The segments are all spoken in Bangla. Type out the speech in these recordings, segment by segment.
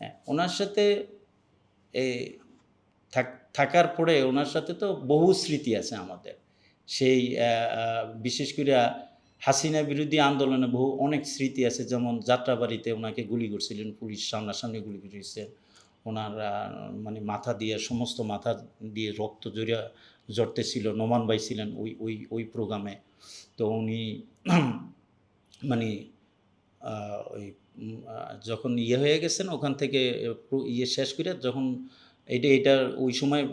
হ্যাঁ, ওনার সাথে এ থাকার পরে ওনার সাথে তো বহু স্মৃতি আছে আমাদের। সেই বিশেষ কইরা হাসিনা বিরোধী আন্দোলনে বহু অনেক স্মৃতি আছে। যেমন যাত্রাবাড়ীতে ওনাকে গুলি করছিলেন, পুলিশ সামনাসামনি গুলি করেছে। ওনার মানে মাথা দিয়ে সমস্ত মাথা দিয়ে রক্ত ঝরতেছিল। নোমান ভাই ছিলেন ওই প্রোগ্রামে। তো উনি মানে ওই যখন হয়ে গেছেন ওখান থেকে শেষ করে যখন এইটার ওই সময়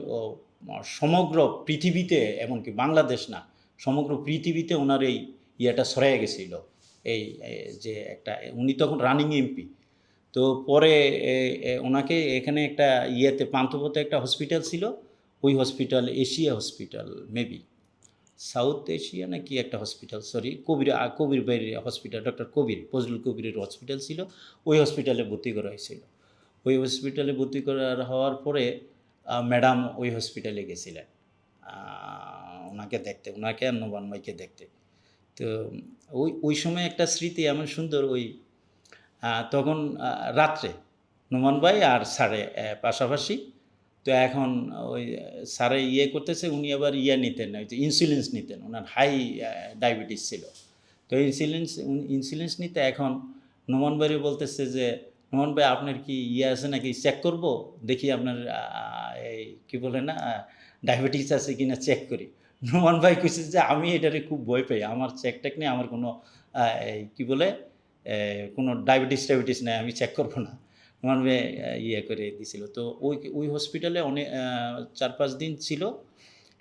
সমগ্র পৃথিবীতে এমনকি বাংলাদেশ না, সমগ্র পৃথিবীতে উনার এই ছড়াইয়া গেছিল। এই যে একটা উনি তখন রানিং এমপি। তো পরে ওনাকে এখানে একটা পান্থপথে একটা হসপিটাল ছিল। ওই hospital Asia hospital maybe. South Asia না কি একটা হসপিটাল, সরি কবির ভাইয়ের হসপিটাল, ডক্টর কবির, ফজলুল কবিরের হসপিটাল ছিল। ওই হসপিটালে ভর্তি করা হয়েছিল। ওই হসপিটালে ভর্তি হওয়ার পরে ম্যাডাম ওই হসপিটালে গেছিলেন ওনাকে দেখতে, ওনাকে আর নোমান ভাইকে দেখতে। তো ওই সময় একটা স্মৃতি এমন সুন্দর, ওই তখন রাত্রে নোমান ভাই আর স্যারে পাশাপাশি। তো এখন ওই স্যারে করতেছে, উনি আবার নিতেন, ওই যে ইনসুলিন্স নিতেন, ওনার হাই ডায়াবেটিস ছিল। তো ইনসুলিন্স নিতে এখন নোমান ভাইরে বলতেছে যে, নোমান ভাই আপনার কি আছে নাকি, চেক করব, দেখি আপনার এই কী বলে না ডায়াবেটিস আছে কি না চেক করি। নোমান ভাই কইছে যে আমি এটারে খুব ভয় পাই, আমার চেক টেক নেই, আমার কোনো কী বলে কোনো ডায়াবেটিস নাই, আমি চেক করব না। নোমান ভাই করে দিছিল। তো ওই হসপিটালে অনেক ৪-৫ দিন ছিল।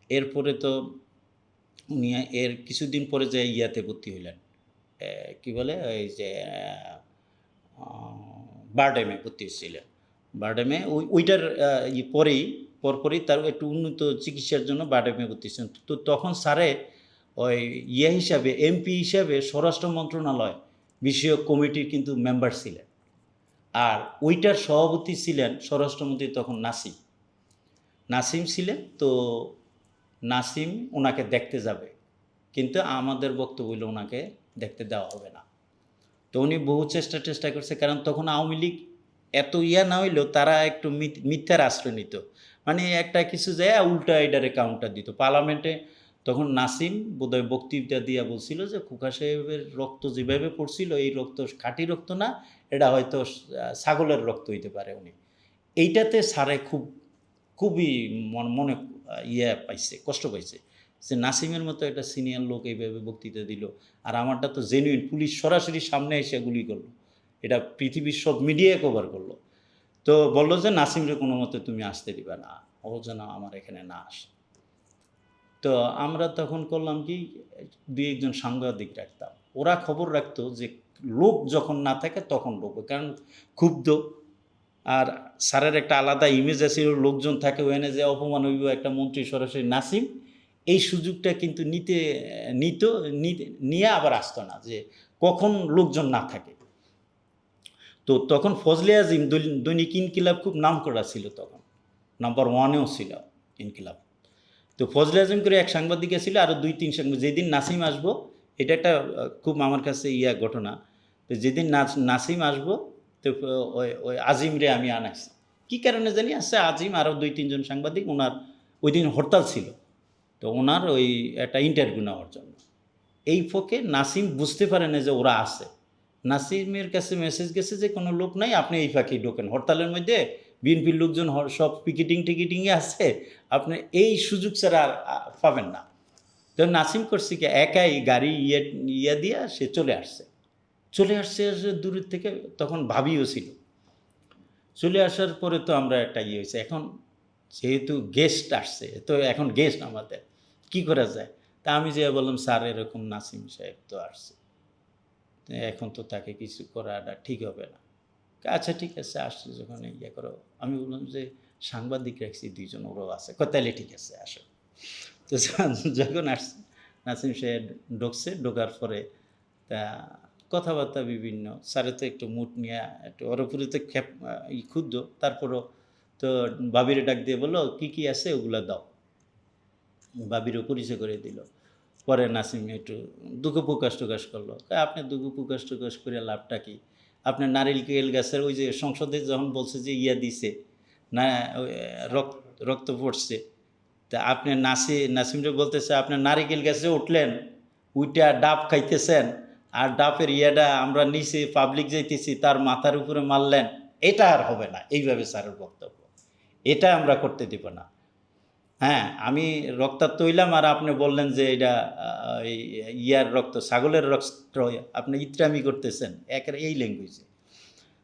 এরপরে তো উনি এর কিছুদিন পরে যে ভর্তি হইলেন, কি বলে ওই যে বারডেমে ভর্তি হয়েছিলেন। বারডেমে ওইটার পরপরই তার একটু উন্নত চিকিৎসার জন্য বারডেমে ভর্তি হয়েছেন। তো তখন স্যারে ওই হিসাবে, এমপি হিসাবে স্বরাষ্ট্র মন্ত্রণালয় বিষয়ক কমিটির কিন্তু মেম্বার ছিলেন। আর ওইটার সভাপতি ছিলেন স্বরাষ্ট্রমন্ত্রী তখন নাসিম ছিলেন। তো নাসিম ওনাকে দেখতে যাবে, কিন্তু আমাদের বক্তব্য হইল ওনাকে দেখতে দেওয়া হবে না। তো উনি বহু চেষ্টা করছে, কারণ তখন আওয়ামী লীগ এত না হইলেও তারা একটু মিথ্যার আশ্রয় নিত, মানে একটা কিছু যায় উল্টা এটারে কাউন্টার দিত। পার্লামেন্টে তখন নাসিম বোধহয় বক্তৃতা দিয়া বলছিল যে খোকা সাহেবের রক্ত যেভাবে পড়ছিল এই রক্ত খাঁটি রক্ত না, এটা হয়তো ছাগলের রক্ত হইতে পারে। উনি এইটাতে স্যারে খুবই মনে পাইছে, কষ্ট পাইছে যে নাসিমের মতো একটা সিনিয়র লোক এইভাবে বক্তৃতা দিল, আর আমারটা তো জেনুইন, পুলিশ সরাসরি সামনে এসে গুলি করলো, এটা পৃথিবীর সব মিডিয়ায় কভার করলো। তো বললো যে নাসিমরে কোনো মতে তুমি আসতে দিবা না, ও যেন আমার এখানে না আসে। তো আমরা তখন করলাম কি, ২-১ জন সাংবাদিক রাখতাম, ওরা খবর রাখতো যে লোক যখন না থাকে তখন ঢুকবে, কারণ ক্ষুব্ধ। আর স্যারের একটা আলাদা ইমেজ আছে, লোকজন থাকে ওখানে যে অপমান হইব একটা মন্ত্রী সরাসরি নাসিম এই সুযোগটা কিন্তু নিয়ে আবার আসতো না যে কখন লোকজন না থাকে। তো তখন ফজলে আজিম দৈনিক ইনকিলাব খুব নাম করা ছিল, তখন নাম্বার 1-এও ছিল ইনকিলাব। তো ফজলে আজিম করে এক সাংবাদিক ছিল, আরও 2-3 সাংবাদিক। যেদিন নাসিম আসবো, এটা একটা খুব আমার কাছে ঘটনা। তো যেদিন নাসিম আসবো, তো ওই আজিমরে আমি আনাইছি, কী কারণে জানি আসছে আজিম আরও 2-3 জন সাংবাদিক। ওনার ওই দিন হরতাল ছিল, তো ওনার ওই একটা ইন্টারভিউ নেওয়ার জন্য। এই ফোকে নাসিম বুঝতে পারে না যে ওরা আছে। নাসিমের কাছে মেসেজ গেছে যে কোনো লোক নাই, আপনি এই ফাঁকেই ঢোকেন, হরতালের মধ্যে বিএনপির লোকজন সব টিকিটিংয়ে আছে, আপনি এই সুযোগ ছাড়া আর পাবেন না। তো নাসিম করছে কি, একাই গাড়ি দিয়া সে চলে আসছে দূরের থেকে। তখন ভাবিও ছিল। চলে আসার পরে তো আমরা একটা হয়েছে, এখন যেহেতু গেস্ট আসছে, তো এখন গেস্ট আমাদের কি করা যায়। তা আমি যে বললাম, স্যার এরকম নাসিম সাহেব তো আসছে, এখন তো তাকে কিছু করাটা ঠিক হবে না। আচ্ছা ঠিক আছে, আসছে যখন করো। আমি বললাম যে সাংবাদিক রাখছি 2 জন, ওরাও আছে, তাইলে ঠিক আছে আসো। তো যখন আসছে নাসিম সাহেব ঢুকছে, ঢোকার পরে তা কথাবার্তা বিভিন্ন, স্যারে তো একটু মুড নিয়ে একটু ওর উপরে তো ক্ষুব্ধ। তারপরও তো বাবিরে ডাক দিয়ে বললো কী আছে ওগুলো দাও, বাবিরও পরিচয় করে দিল। পরে নাসিম একটু দুঃখ প্রকাশ করলো, আপনি দুঃখ প্রকাশ করে লাভটা কি, আপনার নারিকেল গাছের ওই যে সংসদে যখন বলছে যে ইয়া দিছে না, ওই রক্ত পড়ছে, তা আপনি নাসিমরে বলতেছে আপনার নারিকেল গাছে উঠলেন, উইটা ডাব খাইতেছেন, আর ডাবের ইয়াটা আমরা নিচে পাবলিক যাইতেছি তার মাথার উপরে মারলেন, এটা আর হবে না। এইভাবে স্যারের বক্তব্য, এটা আমরা করতে দিব না। হ্যাঁ, আমি রক্তাক্ত হইলাম আর আপনি বললেন যে এটা এই ইয়ার রক্ত, ছাগলের রক্ত, আপনি ইত্রামি করতেছেন, একের এই ল্যাঙ্গুয়েজে।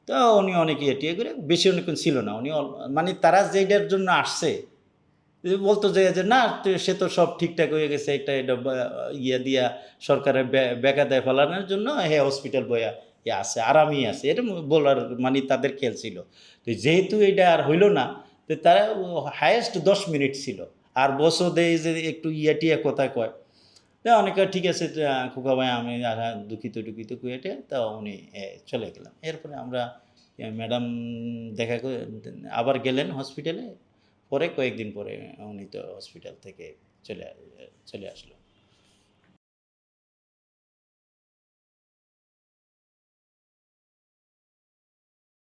তো উনি অনেক ইয়ে করে, বেশি অনেকক্ষণ ছিল না। উনি মানে তারা যেটার জন্য আসছে, বলতো যে না সে তো সব ঠিকঠাক হয়ে গেছে, এটা ইয়ে দিয়া সরকারের বেকায়দায় ফেলানোর জন্য হসপিটাল বয়া আছে, আরামই আছে, এটা বলার মানে তাদের খেয়াল ছিল। তো যেহেতু এটা আর হইল না, তো তারা হায়েস্ট 10 মিনিট ছিল, আর বসো দেয় যে একটু টিয়া কথা কয়। তা অনেকে ঠিক আছে খোকা ভাই আমি দুঃখিত কুয়েটে, তা উনি চলে গেলাম। এরপরে আমরা ম্যাডাম দেখা করে আবার গেলেন হসপিটালে, পরে কয়েকদিন পরে উনি তো হসপিটাল থেকে চলে আসলো।